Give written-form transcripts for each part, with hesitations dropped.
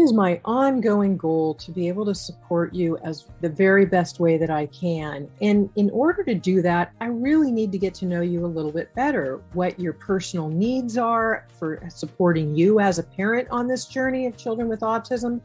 is my ongoing goal to be able to support you as the very best way that I can. And in order to do that, I really need to get to know you a little bit better, what your personal needs are for supporting you as a parent on this journey of children with autism,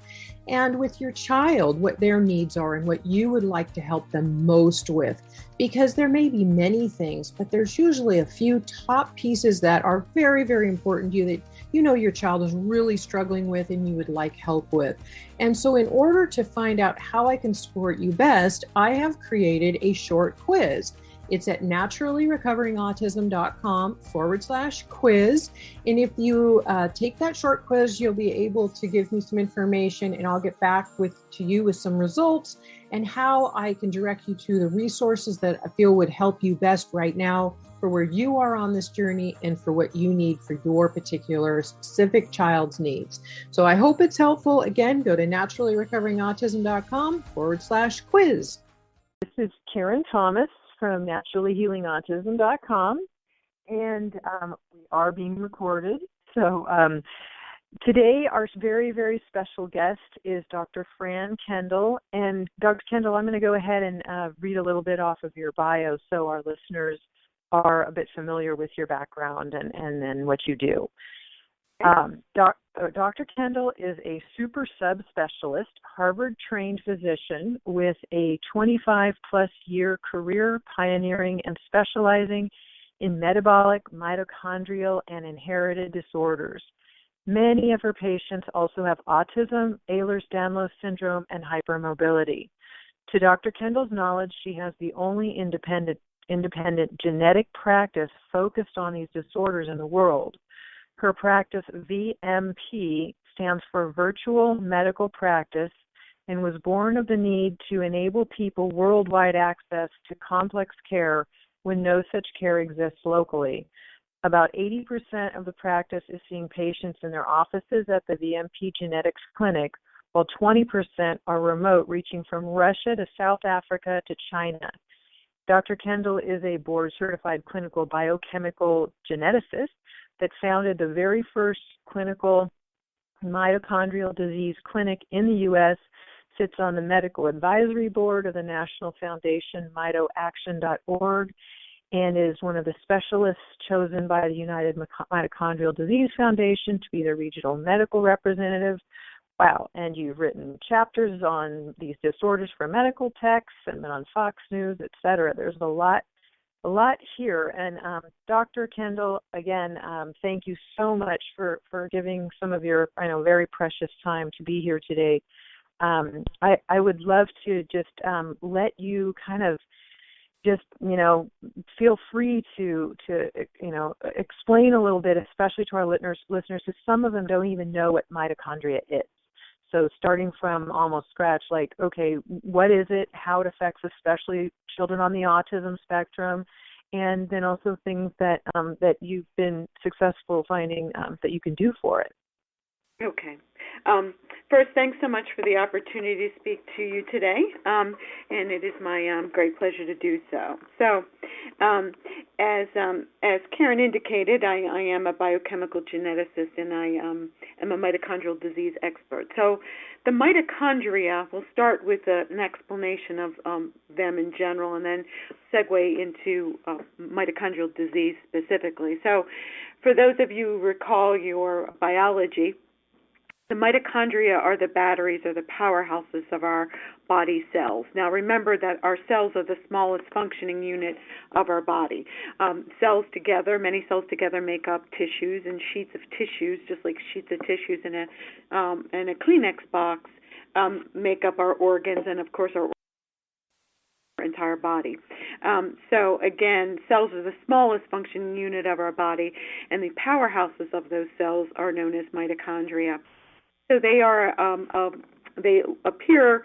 and with your child, what their needs are and what you would like to help them most with. Because there may be many things, but there's usually a few top pieces that are very, very important to you that you know your child is really struggling with and you would like help with. And so in order to find out how I can support you best, I have created a short quiz. It's at naturallyrecoveringautism.com/quiz. And if you take that short quiz, you'll be able to give me some information and I'll get back to you with some results and how I can direct you to the resources that I feel would help you best right now for where you are on this journey and for what you need for your particular specific child's needs. So I hope it's helpful. Again, go to naturallyrecoveringautism.com/quiz. This is Karen Thomas from naturallyhealingautism.com, and we are being recorded. So today our very, very special guest is Dr. Fran Kendall. And Dr. Kendall, I'm going to go ahead and read a little bit off of your bio so our listeners are a bit familiar with your background and what you do. Dr. Kendall is a super subspecialist, Harvard-trained physician with a 25-plus year career pioneering and specializing in metabolic, mitochondrial, and inherited disorders. Many of her patients also have autism, Ehlers-Danlos syndrome, and hypermobility. To Dr. Kendall's knowledge, she has the only independent genetic practice focused on these disorders in the world. Her practice, VMP, stands for Virtual Medical Practice, and was born of the need to enable people worldwide access to complex care when no such care exists locally. About 80% of the practice is seeing patients in their offices at the VMP Genetics Clinic, while 20% are remote, reaching from Russia to South Africa to China. Dr. Kendall is a board-certified clinical biochemical geneticist that founded the very first clinical mitochondrial disease clinic in the U.S., sits on the medical advisory board of the National Foundation mitoaction.org, and is one of the specialists chosen by the United Mitochondrial Disease Foundation to be the regional medical representative. Wow, and you've written chapters on these disorders for medical texts and then on Fox News, et cetera. There's a lot here. And Dr. Kendall, again, thank you so much for giving some of your, I know, very precious time to be here today. I would love to just let you kind of just, feel free to explain a little bit, especially to our listeners, because some of them don't even know what mitochondria is. So starting from almost scratch, like, okay, what is it, how it affects especially children on the autism spectrum, and then also things that that you've been successful finding that you can do for it. Okay. First, thanks so much for the opportunity to speak to you today, and it is my great pleasure to do so. So, as Karen indicated, I am a biochemical geneticist, and I am a mitochondrial disease expert. So, the mitochondria, we'll start with an explanation of them in general, and then segue into mitochondrial disease specifically. So, for those of you who recall your biology, the mitochondria are the batteries or the powerhouses of our body cells. Now remember that our cells are the smallest functioning unit of our body. Many cells together make up tissues, and sheets of tissues, just like sheets of tissues in a Kleenex box, make up our organs and, of course, our entire body. So again, cells are the smallest functioning unit of our body, and the powerhouses of those cells are known as mitochondria. So they are, they appear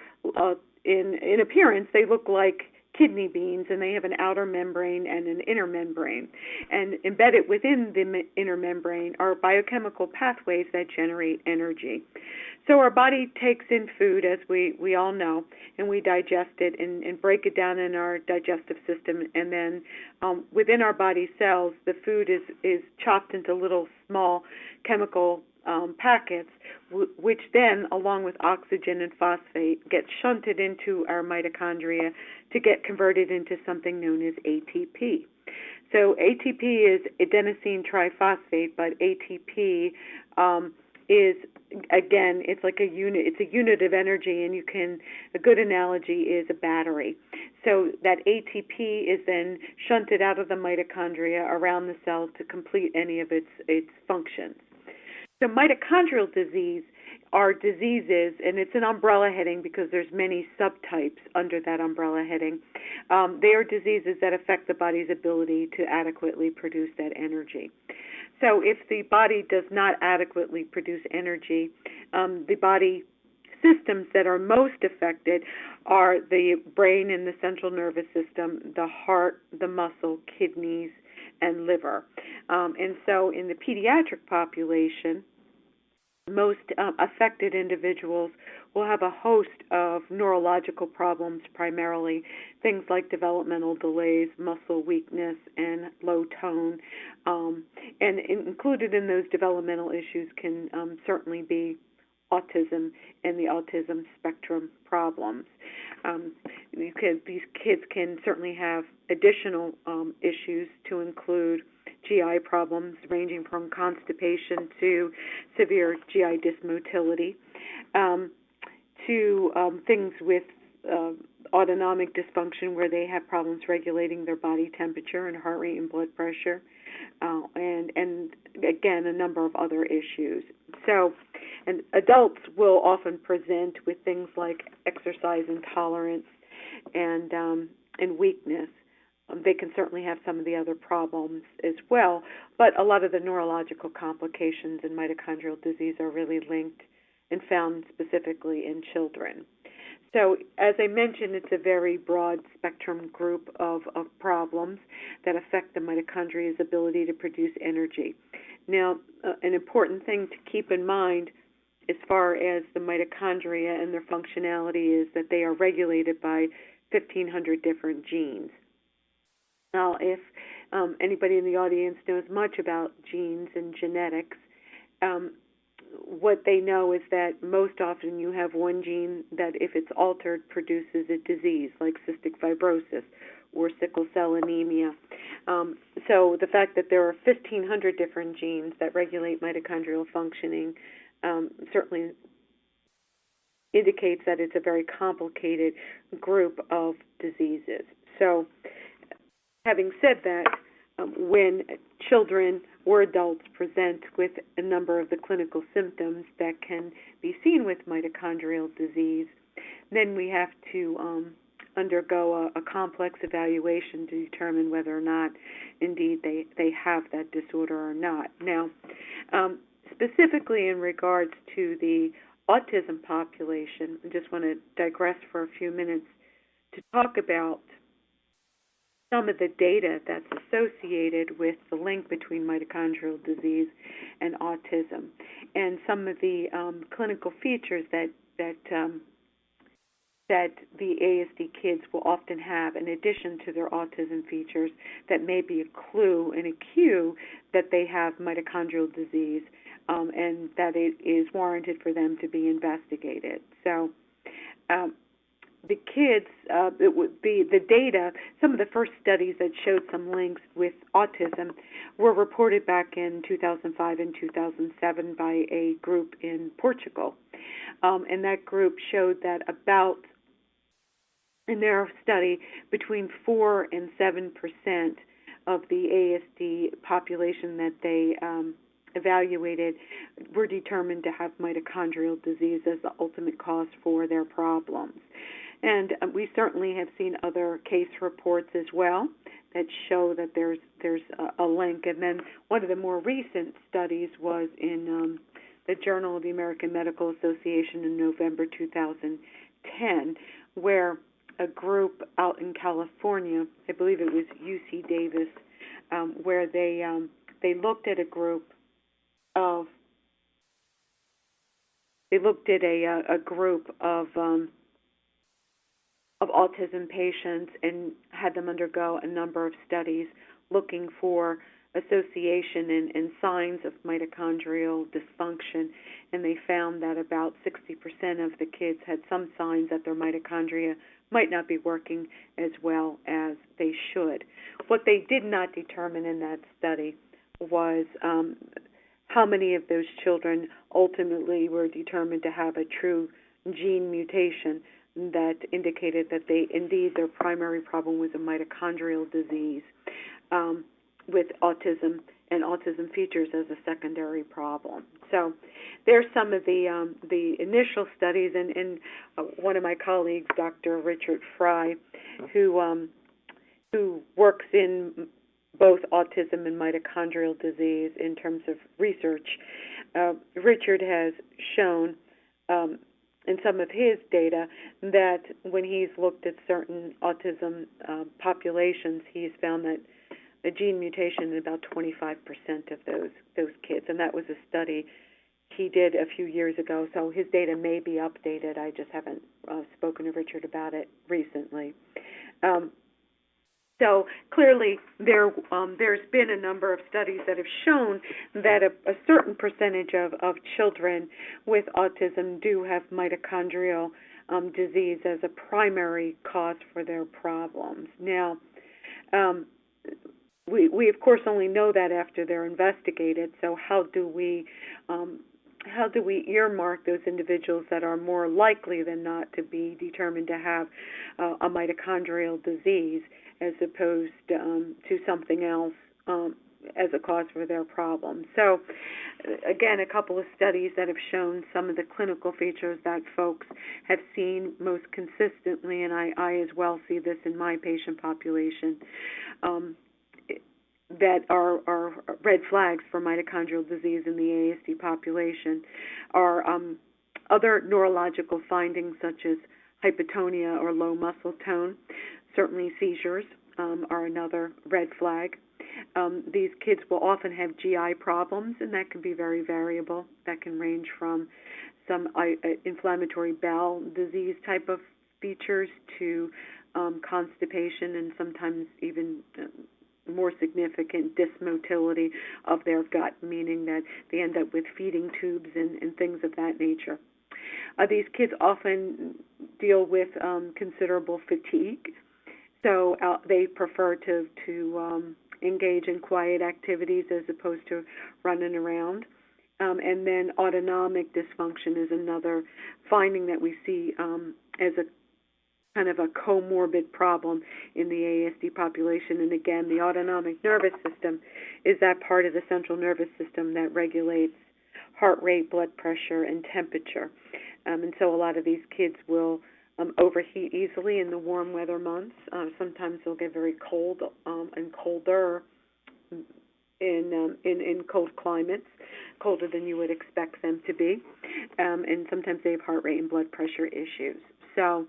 in appearance, they look like kidney beans, and they have an outer membrane and an inner membrane. And embedded within the inner membrane are biochemical pathways that generate energy. So our body takes in food, as we all know, and we digest it and break it down in our digestive system. And then within our body cells, the food is chopped into little small chemical packets, which then, along with oxygen and phosphate, get shunted into our mitochondria to get converted into something known as ATP. So ATP is adenosine triphosphate, but ATP is, again, it's like a unit. It's a unit of energy, and a good analogy is a battery. So that ATP is then shunted out of the mitochondria around the cell to complete any of its functions. So mitochondrial disease are diseases, and it's an umbrella heading because there's many subtypes under that umbrella heading. They are diseases that affect the body's ability to adequately produce that energy. So if the body does not adequately produce energy, the body systems that are most affected are the brain and the central nervous system, the heart, the muscle, kidneys, and liver. And so in the pediatric population, most affected individuals will have a host of neurological problems, primarily things like developmental delays, muscle weakness, and low tone. And included in those developmental issues can certainly be autism and the autism spectrum problems. These kids can certainly have additional issues to include GI problems ranging from constipation to severe GI dysmotility, to things with autonomic dysfunction where they have problems regulating their body temperature and heart rate and blood pressure, and again, a number of other issues. So, and adults will often present with things like exercise intolerance and weakness. They can certainly have some of the other problems as well, but a lot of the neurological complications in mitochondrial disease are really linked and found specifically in children. So, as I mentioned, it's a very broad spectrum group of problems that affect the mitochondria's ability to produce energy. Now, an important thing to keep in mind as far as the mitochondria and their functionality is that they are regulated by 1,500 different genes. Now, if anybody in the audience knows much about genes and genetics, what they know is that most often you have one gene that, if it's altered, produces a disease like cystic fibrosis or sickle cell anemia. So the fact that there are 1,500 different genes that regulate mitochondrial functioning certainly indicates that it's a very complicated group of diseases. So, having said that, when children or adults present with a number of the clinical symptoms that can be seen with mitochondrial disease, then we have to undergo a complex evaluation to determine whether or not indeed they have that disorder or not. Now, specifically in regards to the autism population, I just want to digress for a few minutes to talk about some of the data that's associated with the link between mitochondrial disease and autism, and some of the clinical features that the ASD kids will often have, in addition to their autism features, that may be a clue and a cue that they have mitochondrial disease, and that it is warranted for them to be investigated. So, the kids, it would be the data, some of the first studies that showed some links with autism were reported back in 2005 and 2007 by a group in Portugal. And that group showed that in their study, between 4 and 7% of the ASD population that they evaluated were determined to have mitochondrial disease as the ultimate cause for their problems. And we certainly have seen other case reports as well that show that there's a link. And then one of the more recent studies was in the Journal of the American Medical Association in November 2010, where a group out in California, I believe it was UC Davis, where they looked at a group of autism patients and had them undergo a number of studies looking for association and signs of mitochondrial dysfunction, and they found that about 60% of the kids had some signs that their mitochondria might not be working as well as they should. What they did not determine in that study was how many of those children ultimately were determined to have a true gene mutation that indicated that indeed their primary problem was a mitochondrial disease with autism and autism features as a secondary problem. So there's some of the initial studies, and one of my colleagues, Dr. Richard Fry, who works in both autism and mitochondrial disease in terms of research. Richard has shown in some of his data that when he's looked at certain autism populations, he's found that a gene mutation in about 25% of those kids, and that was a study he did a few years ago, so his data may be updated. I just haven't spoken to Richard about it recently. So clearly there's been a number of studies that have shown that a certain percentage of children with autism do have mitochondrial disease as a primary cause for their problems. Now, we of course only know that after they're investigated, so how do we earmark those individuals that are more likely than not to be determined to have a mitochondrial disease as opposed to something else as a cause for their problem? So, again, a couple of studies that have shown some of the clinical features that folks have seen most consistently, and I as well see this in my patient population, that are red flags for mitochondrial disease in the ASD population are other neurological findings such as hypotonia or low muscle tone. Certainly seizures are another red flag. These kids will often have GI problems, and that can be very variable. That can range from some inflammatory bowel disease type of features to constipation and sometimes even more significant dysmotility of their gut, meaning that they end up with feeding tubes and things of that nature. These kids often deal with considerable fatigue, so they prefer to engage in quiet activities as opposed to running around. And then autonomic dysfunction is another finding that we see as a kind of a comorbid problem in the ASD population. And again, the autonomic nervous system is that part of the central nervous system that regulates heart rate, blood pressure, and temperature. And so a lot of these kids will overheat easily in the warm weather months. Sometimes they'll get very cold and colder in cold climates, colder than you would expect them to be. And sometimes they have heart rate and blood pressure issues. So,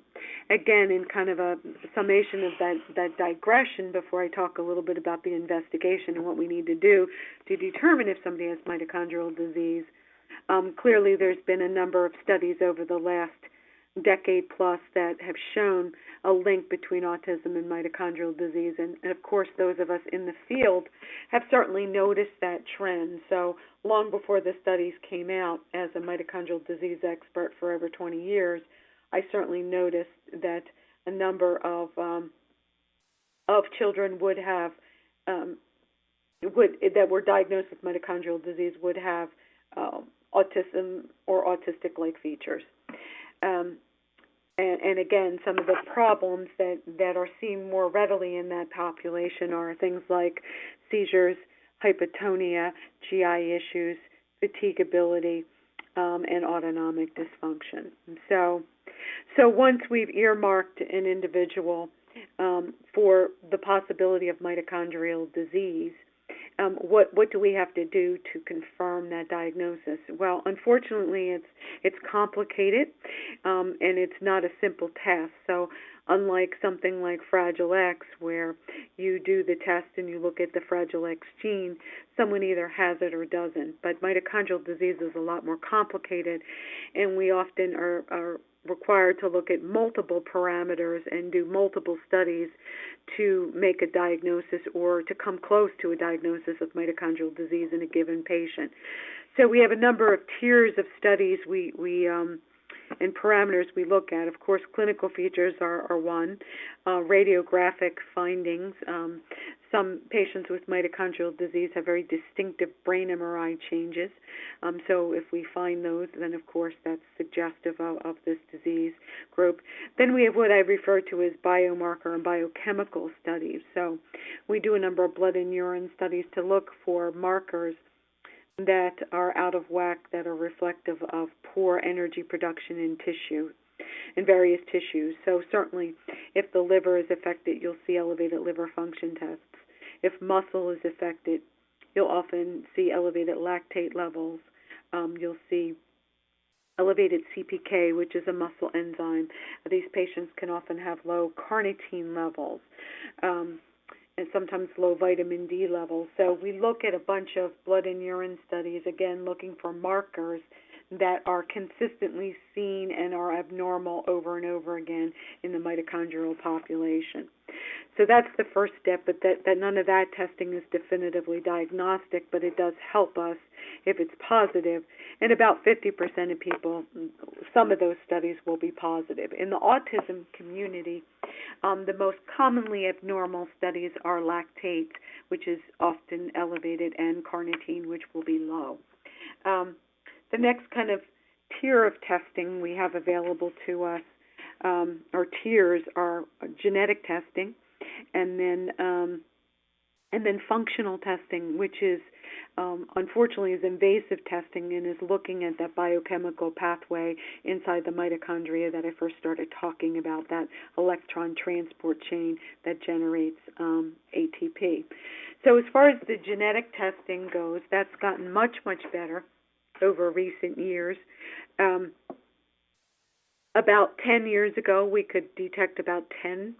again, in kind of a summation of that digression, before I talk a little bit about the investigation and what we need to do to determine if somebody has mitochondrial disease, clearly there's been a number of studies over the last decade plus that have shown a link between autism and mitochondrial disease. And of course, those of us in the field have certainly noticed that trend. So long before the studies came out, as a mitochondrial disease expert for over 20 years, I certainly noticed that a number of children would have that were diagnosed with mitochondrial disease would have autism or autistic-like features. And again, some of the problems that are seen more readily in that population are things like seizures, hypotonia, GI issues, fatigability, and autonomic dysfunction. So once we've earmarked an individual for the possibility of mitochondrial disease, what do we have to do to confirm that diagnosis? Well, unfortunately, it's complicated, and it's not a simple test. So unlike something like Fragile X, where you do the test and you look at the Fragile X gene, someone either has it or doesn't. But mitochondrial disease is a lot more complicated, and we often are required to look at multiple parameters and do multiple studies to make a diagnosis or to come close to a diagnosis of mitochondrial disease in a given patient. So we have a number of tiers of studies and parameters we look at. Of course, clinical features are one, radiographic findings. Some patients with mitochondrial disease have very distinctive brain MRI changes. So if we find those, then of course that's suggestive of this disease group. Then we have what I refer to as biomarker and biochemical studies. So we do a number of blood and urine studies to look for markers that are out of whack, that are reflective of poor energy production in various tissues. So certainly if the liver is affected, you'll see elevated liver function tests. If muscle is affected, you'll often see elevated lactate levels. You'll see elevated CPK, which is a muscle enzyme. These patients can often have low carnitine levels. And sometimes low vitamin D levels. So we look at a bunch of blood and urine studies, again, looking for markers that are consistently seen and are abnormal over and over again in the mitochondrial population. So that's the first step, but that none of that testing is definitively diagnostic, but it does help us if it's positive. And about 50% of people, some of those studies will be positive. In the autism community, the most commonly abnormal studies are lactate, which is often elevated, and carnitine, which will be low. The next kind of tier of testing we have available to us, or tiers, are genetic testing, and then functional testing, which is unfortunately is invasive testing and is looking at that biochemical pathway inside the mitochondria that I first started talking about, that electron transport chain that generates ATP. So as far as the genetic testing goes, that's gotten much, much better over recent years. About 10 years ago, we could detect about 10%,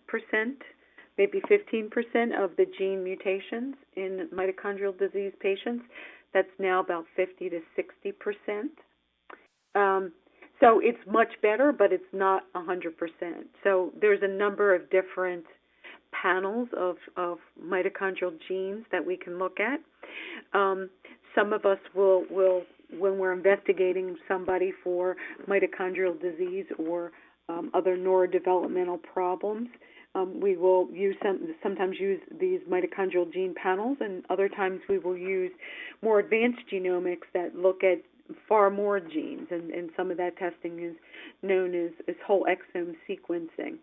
maybe 15% of the gene mutations in mitochondrial disease patients. That's now about 50 to 60%. So it's much better, but it's not 100%. So there's a number of different panels of mitochondrial genes that we can look at. Some of us will, when we're investigating somebody for mitochondrial disease or other neurodevelopmental problems, we will sometimes use these mitochondrial gene panels, and other times we will use more advanced genomics that look at far more genes, and some of that testing is known as whole exome sequencing.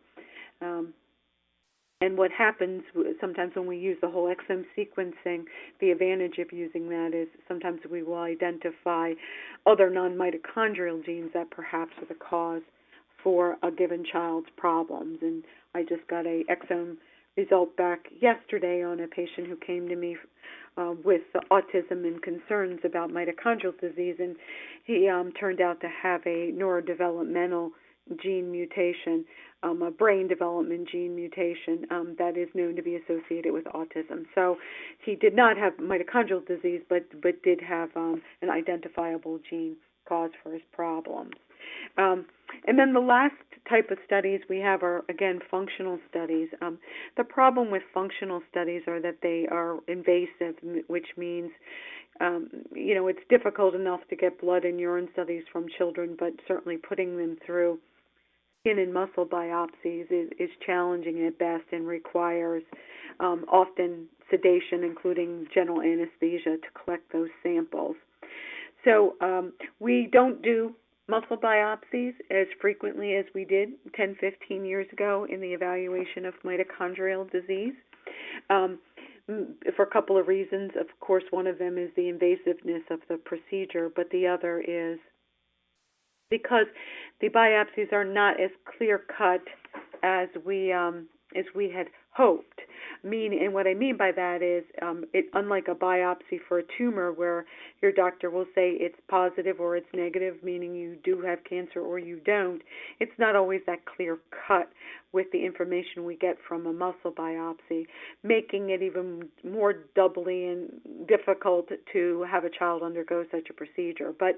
And what happens sometimes when we use the whole exome sequencing, the advantage of using that is sometimes we will identify other non-mitochondrial genes that perhaps are the cause for a given child's problems. And I just got a exome result back yesterday on a patient who came to me with autism and concerns about mitochondrial disease, and he turned out to have a neurodevelopmental gene mutation, a brain development gene mutation that is known to be associated with autism. So he did not have mitochondrial disease, but did have an identifiable gene cause for his problems. And then the last type of studies we have are, again, functional studies. The problem with functional studies are that they are invasive, which means, it's difficult enough to get blood and urine studies from children, but certainly putting them through skin and muscle biopsies is challenging at best and requires often sedation, including general anesthesia, to collect those samples. So we don't do muscle biopsies as frequently as we did 10, 15 years ago in the evaluation of mitochondrial disease for a couple of reasons. Of course, one of them is the invasiveness of the procedure, but the other is because the biopsies are not as clear-cut as we had hoped. And what I mean by that is, unlike a biopsy for a tumor where your doctor will say it's positive or it's negative, meaning you do have cancer or you don't, it's not always that clear cut with the information we get from a muscle biopsy, making it even more doubly and difficult to have a child undergo such a procedure. But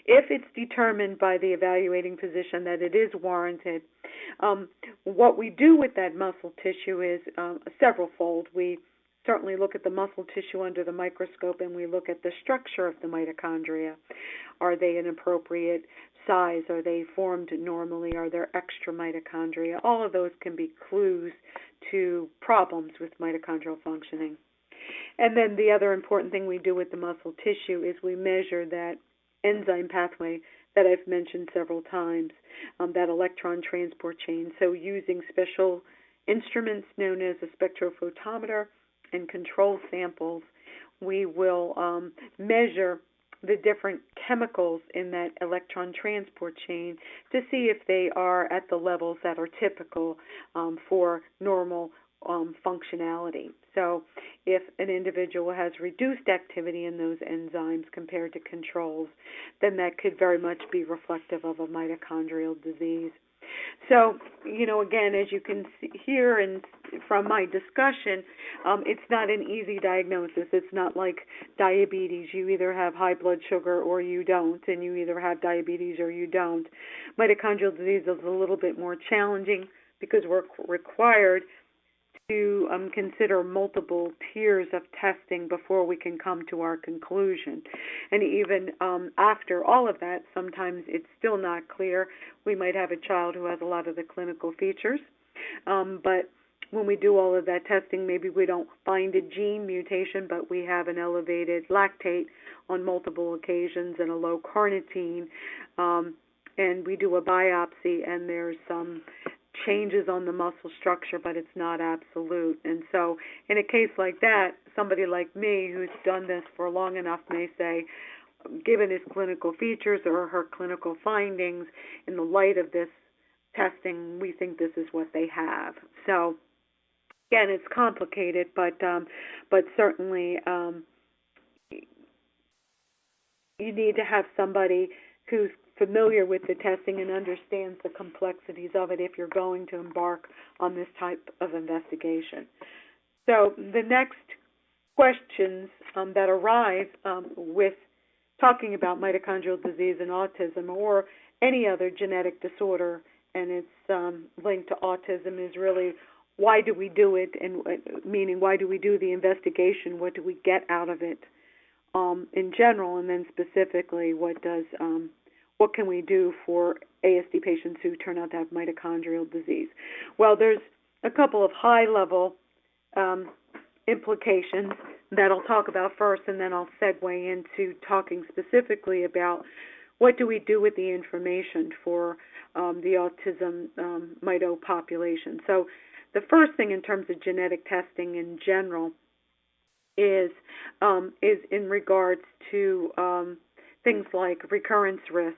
if it's determined by the evaluating physician that it is warranted, what we do with that muscle tissue is severalfold. We certainly look at the muscle tissue under the microscope, and we look at the structure of the mitochondria. Are they an appropriate size? Are they formed normally? Are there extra mitochondria? All of those can be clues to problems with mitochondrial functioning. And then the other important thing we do with the muscle tissue is we measure that enzyme pathway that I've mentioned several times, that electron transport chain. So using special instruments known as a spectrophotometer and control samples, we will measure the different chemicals in that electron transport chain to see if they are at the levels that are typical for normal functionality. So if an individual has reduced activity in those enzymes compared to controls, then that could very much be reflective of a mitochondrial disease. So, again, as you can see here and from my discussion, it's not an easy diagnosis. It's not like diabetes. You either have high blood sugar or you don't, and you either have diabetes or you don't. Mitochondrial disease is a little bit more challenging because we're required to consider multiple tiers of testing before we can come to our conclusion. And even after all of that, sometimes it's still not clear. We might have a child who has a lot of the clinical features, but when we do all of that testing, maybe we don't find a gene mutation, but we have an elevated lactate on multiple occasions and a low carnitine, and we do a biopsy and there's some changes on the muscle structure, but it's not absolute. And so in a case like that, somebody like me who's done this for long enough may say, given his clinical features or her clinical findings, in the light of this testing, we think this is what they have. So again, it's complicated, but certainly you need to have somebody who's familiar with the testing and understands the complexities of it if you're going to embark on this type of investigation. So the next questions that arise with talking about mitochondrial disease and autism or any other genetic disorder, and it's linked to autism, is really why do we do it, and meaning why do we do the investigation? What do we get out of it in general, and then specifically what can we do for ASD patients who turn out to have mitochondrial disease? Well, there's a couple of high-level implications that I'll talk about first, and then I'll segue into talking specifically about what do we do with the information for the autism mito population. So the first thing in terms of genetic testing in general is in regards to things like recurrence risks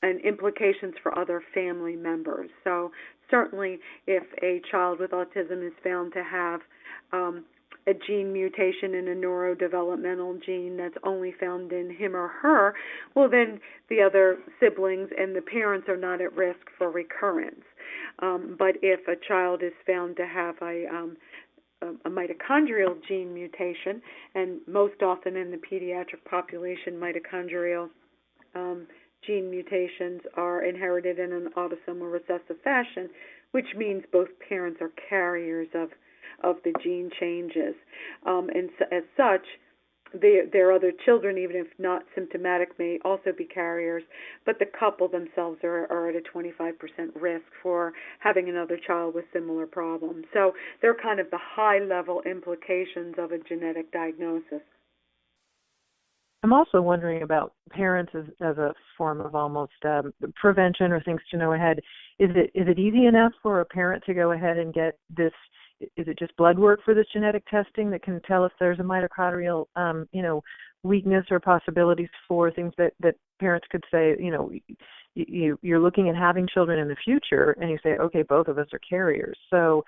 and implications for other family members. So certainly if a child with autism is found to have a gene mutation in a neurodevelopmental gene that's only found in him or her, well, then the other siblings and the parents are not at risk for recurrence. But if a child is found to have a mitochondrial gene mutation, and most often in the pediatric population, mitochondrial gene mutations are inherited in an autosomal recessive fashion, which means both parents are carriers of the gene changes. And so, as such, their other children, even if not symptomatic, may also be carriers, but the couple themselves are at a 25% risk for having another child with similar problems. So they're kind of the high-level implications of a genetic diagnosis. I'm also wondering about parents as a form of almost prevention or things to know ahead. Is it easy enough for a parent to go ahead and get this? Is it just blood work for this genetic testing that can tell if there's a mitochondrial, weakness or possibilities for things that parents could say, you're looking at having children in the future, and you say, okay, both of us are carriers. So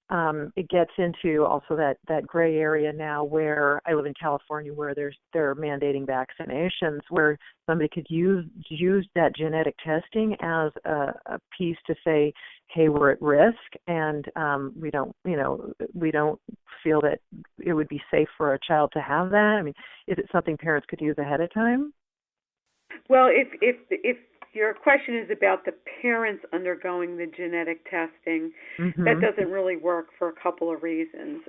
it gets into also that gray area now where I live in California, where they're mandating vaccinations, where somebody could use that genetic testing as a piece to say, hey, we're at risk, and we don't feel that it would be safe for a child to have that. I mean, is it something parents could use ahead of time? Well, if your question is about the parents undergoing the genetic testing, that doesn't really work for a couple of reasons.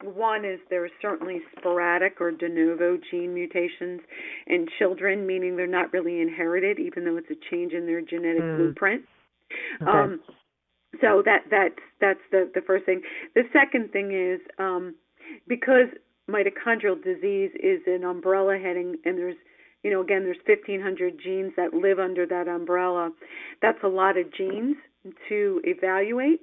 One is there are certainly sporadic or de novo gene mutations in children, meaning they're not really inherited, even though it's a change in their genetic blueprint. Okay. So that's the first thing. The second thing is because mitochondrial disease is an umbrella heading, and there's 1,500 genes that live under that umbrella. That's a lot of genes to evaluate.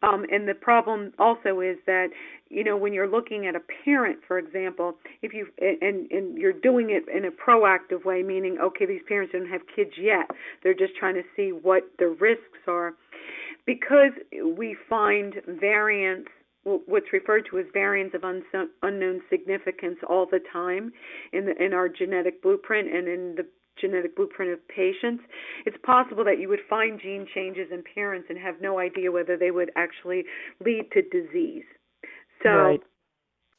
And the problem also is that, when you're looking at a parent, for example, if you and you're doing it in a proactive way, meaning, okay, these parents don't have kids yet. They're just trying to see what the risks are. Because we find variants, what's referred to as variants of unknown significance all the time in our genetic blueprint and in the genetic blueprint of patients, it's possible that you would find gene changes in parents and have no idea whether they would actually lead to disease. So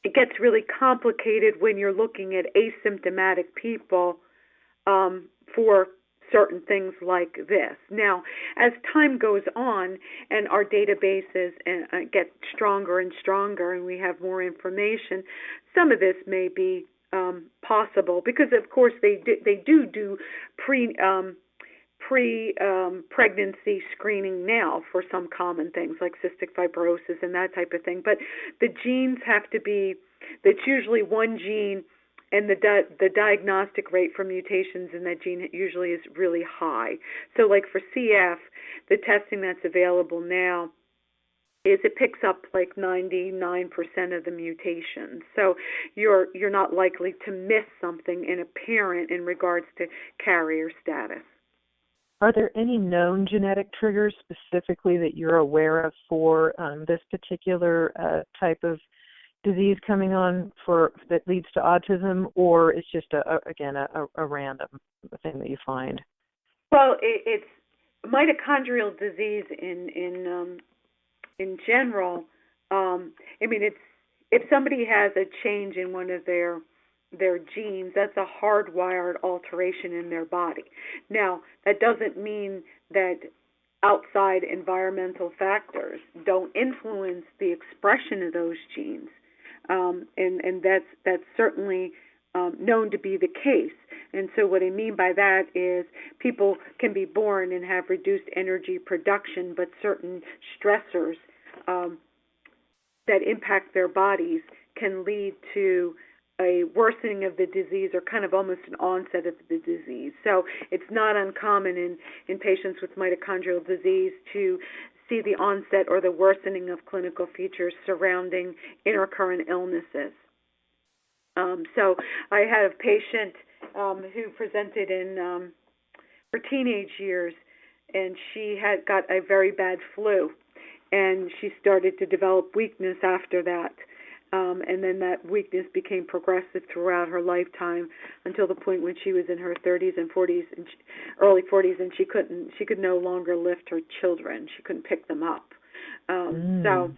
It gets really complicated when you're looking at asymptomatic people for certain things like this. Now, as time goes on and our databases get stronger and stronger and we have more information, some of this may be possible because, of course, they do pre-pregnancy screening now for some common things like cystic fibrosis and that type of thing. But the genes have to be, that's usually one gene, and the diagnostic rate for mutations in that gene usually is really high. So like for CF, the testing that's available now is it picks up like 99% of the mutations. So you're not likely to miss something in a parent in regards to carrier status. Are there any known genetic triggers specifically that you're aware of for this particular type of disease coming on that leads to autism, or it's just a random thing that you find? Well, it's mitochondrial disease in general. It's if somebody has a change in one of their genes, that's a hardwired alteration in their body. Now, that doesn't mean that outside environmental factors don't influence the expression of those genes. And that's certainly known to be the case. And so what I mean by that is people can be born and have reduced energy production, but certain stressors that impact their bodies can lead to a worsening of the disease or kind of almost an onset of the disease. So it's not uncommon in patients with mitochondrial disease to see the onset or the worsening of clinical features surrounding intercurrent illnesses. So I had a patient who presented in her teenage years, and she had got a very bad flu, and she started to develop weakness after that. And then that weakness became progressive throughout her lifetime until the point when she was in her 30s and 40s and early 40s, and she could no longer lift her children. She couldn't pick them up. So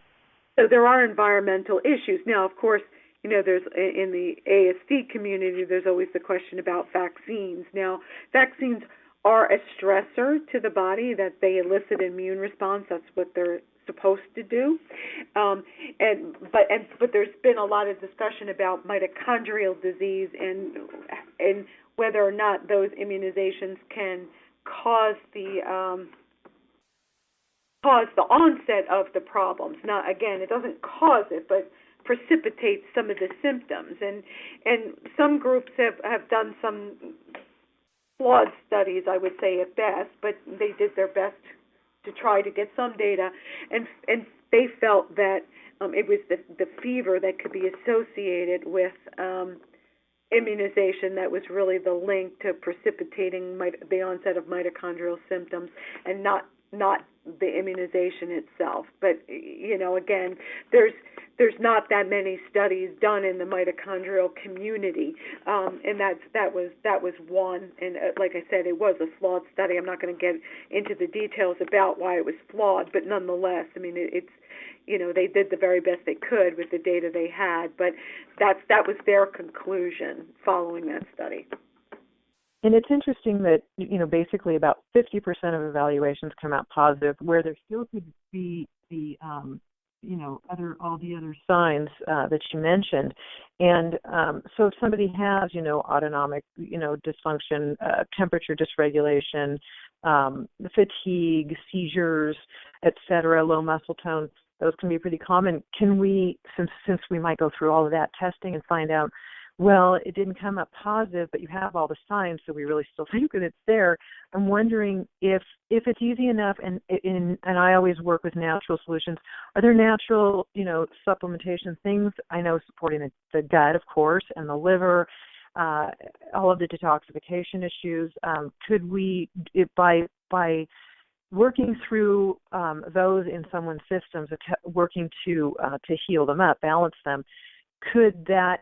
there are environmental issues. Now, of course, there's in the ASD community, there's always the question about vaccines. Now, vaccines are a stressor to the body that they elicit an immune response. That's what they're supposed to do, but there's been a lot of discussion about mitochondrial disease and whether or not those immunizations can cause the onset of the problems. Now, again, it doesn't cause it, but precipitates some of the symptoms. And some groups have done some flawed studies, I would say at best, but they did their best to try to get some data, and they felt that it was the fever that could be associated with immunization that was really the link to precipitating the onset of mitochondrial symptoms, and not the immunization itself. But again, there's not that many studies done in the mitochondrial community, and that was one. And like I said, it was a flawed study. I'm not going to get into the details about why it was flawed, but nonetheless, I mean, it's they did the very best they could with the data they had, but that was their conclusion following that study. And it's interesting that, basically about 50% of evaluations come out positive, where there still could be the, all the other signs that you mentioned. And so if somebody has, autonomic, dysfunction, temperature dysregulation, fatigue, seizures, et cetera, low muscle tone, those can be pretty common. Can we, since we might go through all of that testing and find out, well, it didn't come up positive, but you have all the signs, so we really still think that it's there. I'm wondering if it's easy enough, and I always work with natural solutions. Are there natural, supplementation things? I know supporting the gut, of course, and the liver, all of the detoxification issues. Could we, by working through those in someone's systems, working to heal them up, balance them, could that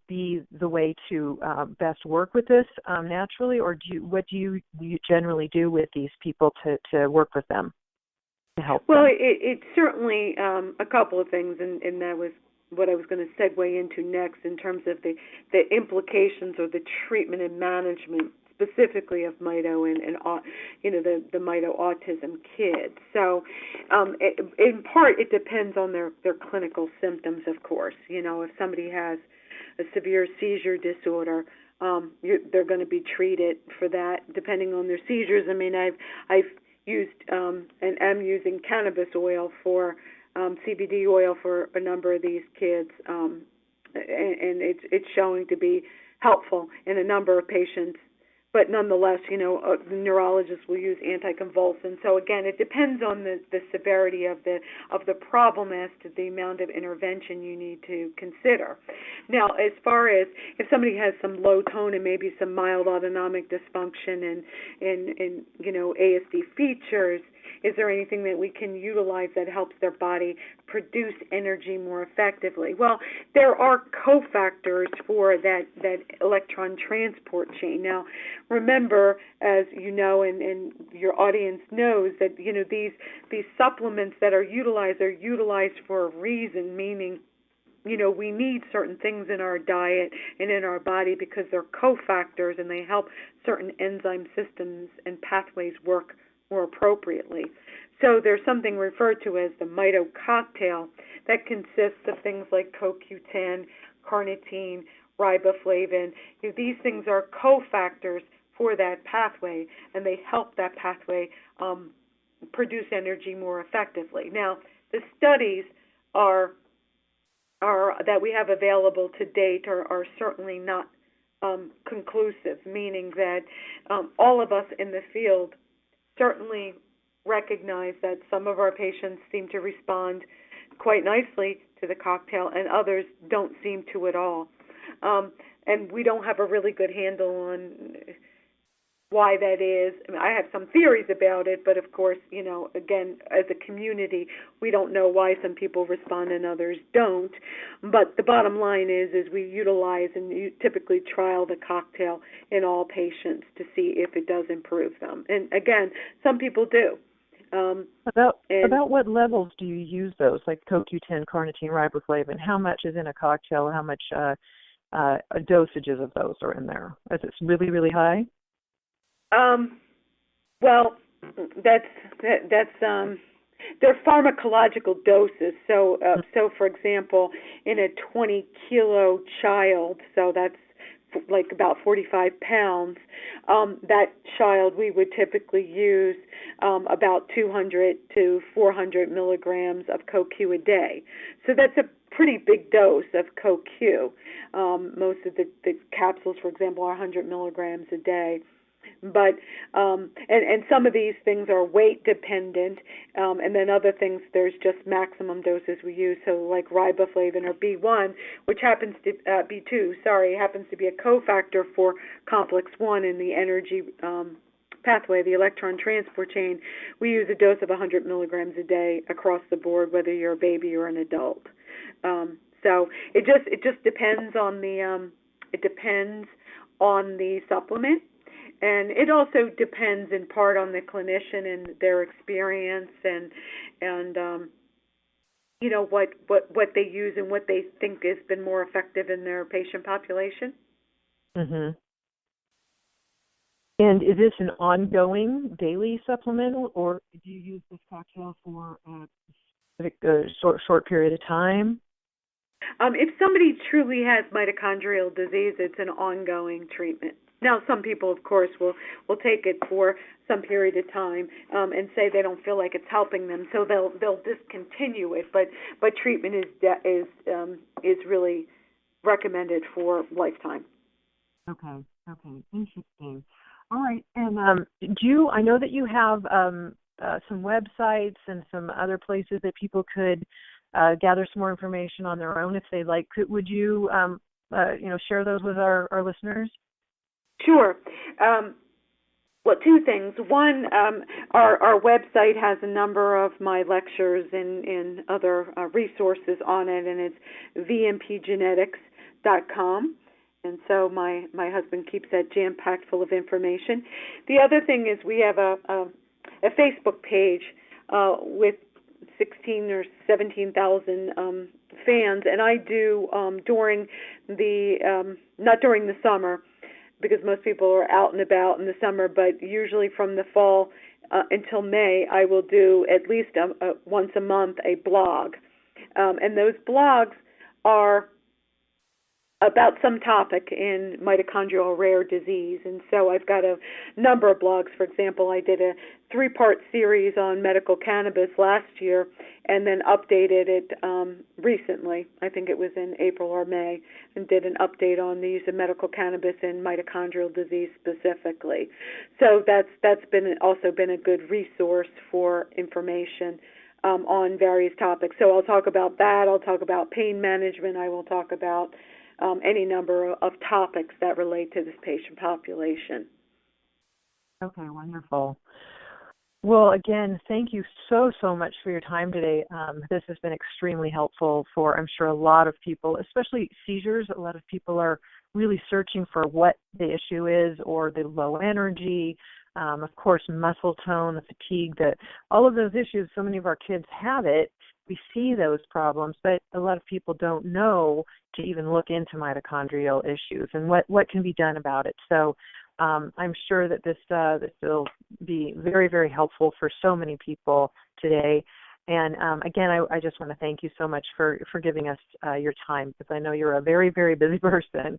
be the way to best work with this naturally, or what do you generally do with these people to work with them to help them? Well, it's certainly a couple of things, and that was what I was going to segue into next in terms of the implications or the treatment and management specifically of mito and the mito autism kids. So in part it depends on their clinical symptoms, of course. If somebody has a severe seizure disorder, they're going to be treated for that depending on their seizures. I mean, I've used and am using cannabis oil for CBD oil for a number of these kids, and it's showing to be helpful in a number of patients. But nonetheless, the neurologists will use anticonvulsants. So again, it depends on the severity of the problem as to the amount of intervention you need to consider. Now, as far as if somebody has some low tone and maybe some mild autonomic dysfunction and ASD features, is there anything that we can utilize that helps their body produce energy more effectively? Well, there are cofactors for that electron transport chain. Now, remember, as you know, and your audience knows, that these supplements that are utilized for a reason, meaning we need certain things in our diet and in our body because they're cofactors and they help certain enzyme systems and pathways work more appropriately. So there's something referred to as the mito cocktail that consists of things like CoQ10, carnitine, riboflavin. These things are cofactors for that pathway, and they help that pathway produce energy more effectively. Now, the studies are that we have available to date are certainly not conclusive, meaning that all of us in the field certainly recognize that some of our patients seem to respond quite nicely to the cocktail and others don't seem to at all. And we don't have a really good handle on why that is. I mean, I have some theories about it, but of course, again, as a community, we don't know why some people respond and others don't. But the bottom line is we utilize and typically trial the cocktail in all patients to see if it does improve them. And again, some people do. About what levels do you use those, like CoQ10, carnitine, riboflavin? How much is in a cocktail? How much dosages of those are in there? Is it really, really high? Well, that's they're pharmacological doses. So for example, in a 20-kilo child, so that's like about 45 pounds, that child we would typically use about 200 to 400 milligrams of CoQ a day. So that's a pretty big dose of CoQ. Most of the capsules, for example, are 100 milligrams a day. But and some of these things are weight dependent, and then other things there's just maximum doses we use. So like riboflavin or B1, which happens to B2, happens to be a cofactor for complex 1 in the energy pathway, the electron transport chain, we use a dose of 100 milligrams a day across the board, whether you're a baby or an adult. So it just depends on the supplement, and it also depends in part on the clinician and their experience and you know what they use and what they think has been more effective in their patient population. Mm-hmm. And is this an ongoing daily supplemental, or do you use this cocktail for a specific short period of time? If somebody truly has mitochondrial disease, it's an ongoing treatment. Now, some people, of course, will take it for some period of time and say they don't feel like it's helping them, so they'll discontinue it. But treatment is really recommended for lifetime. Okay, interesting. All right, and I know that you have some websites and some other places that people could gather some more information on their own if they'd like. Would you, share those with our listeners? Sure. Well, two things. One, our website has a number of my lectures and other resources on it, and it's vmpgenetics.com. And so my husband keeps that jam-packed full of information. The other thing is we have a Facebook page with 16 or 17,000 fans, and I do during the not during the summer, because most people are out and about in the summer, but usually from the fall until May, I will do at least once a month a blog. And those blogs are about some topic in mitochondrial rare disease. And so I've got a number of blogs. For example, I did a 3-part series on medical cannabis last year and then updated it recently. I think it was in April or May, and did an update on the use of medical cannabis in mitochondrial disease specifically. So that's also been a good resource for information on various topics. So I'll talk about that. I'll talk about pain management. I will talk about any number of topics that relate to this patient population. Okay, wonderful. Well, again, thank you so much for your time today. This has been extremely helpful for, I'm sure, a lot of people, especially seizures. A lot of people are really searching for what the issue is, or the low energy, of course, muscle tone, the fatigue, all of those issues. So many of our kids have it. We see those problems, but a lot of people don't know to even look into mitochondrial issues and what can be done about it. So I'm sure that this will be very, very helpful for so many people today. And again, I just want to thank you so much for giving us your time, because I know you're a very, very busy person.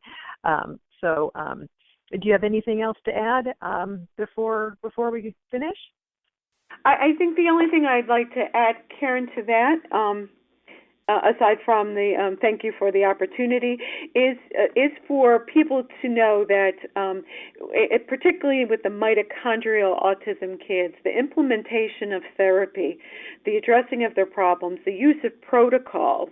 So do you have anything else to add before we finish? I think the only thing I'd like to add, Karen, to that, aside from the thank you for the opportunity, is for people to know that, particularly with the mitochondrial autism kids, the implementation of therapy, the addressing of their problems, the use of protocols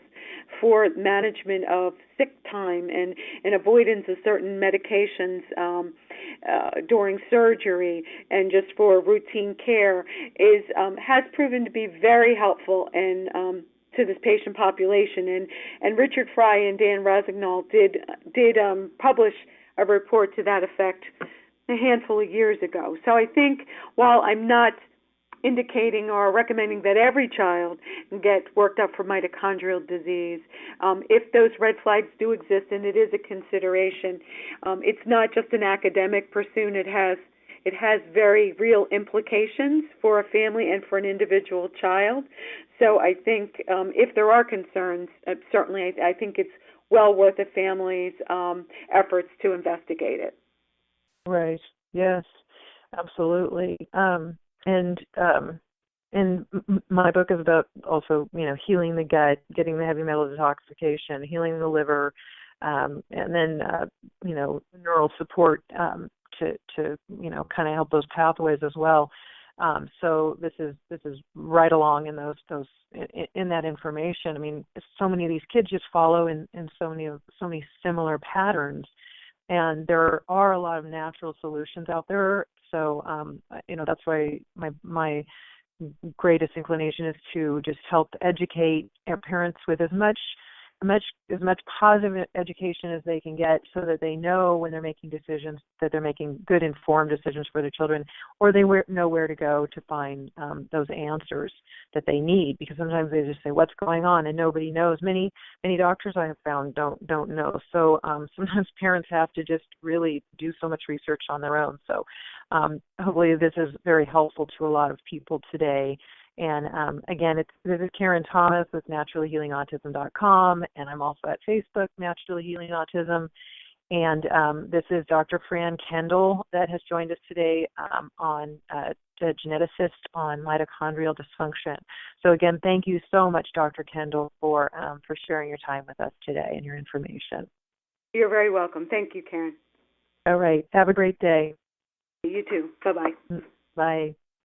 for management of sick time and avoidance of certain medications during surgery and just for routine care has proven to be very helpful and to this patient population. And Richard Fry and Dan Rosignol did publish a report to that effect a handful of years ago. So I think while I'm not indicating or recommending that every child get worked up for mitochondrial disease, if those red flags do exist, and it is a consideration, it's not just an academic pursuit. It has very real implications for a family and for an individual child. So I think if there are concerns, certainly I think it's well worth a family's efforts to investigate it. Right. Yes, absolutely. And my book is about also, healing the gut, getting the heavy metal detoxification, healing the liver, and then, neural support to kind of help those pathways as well. So this is right along in those in that information. I mean, so many of these kids just follow in so many similar patterns And there are a lot of natural solutions out there. So, that's why my greatest inclination is to just help educate our parents with as much positive education as they can get, so that they know when they're making decisions that they're making good, informed decisions for their children, or they know where to go to find those answers that they need. Because sometimes they just say, "What's going on?" and nobody knows. Many doctors I have found don't know. So sometimes parents have to just really do so much research on their own. So hopefully this is very helpful to a lot of people today. And again, this is Karen Thomas with naturallyhealingautism.com, and I'm also at Facebook, Naturally Healing Autism. And this is Dr. Fran Kendall that has joined us today on a geneticist on mitochondrial dysfunction. So again, thank you so much, Dr. Kendall, for sharing your time with us today and your information. You're very welcome. Thank you, Karen. All right. Have a great day. You too. Bye-bye. Bye.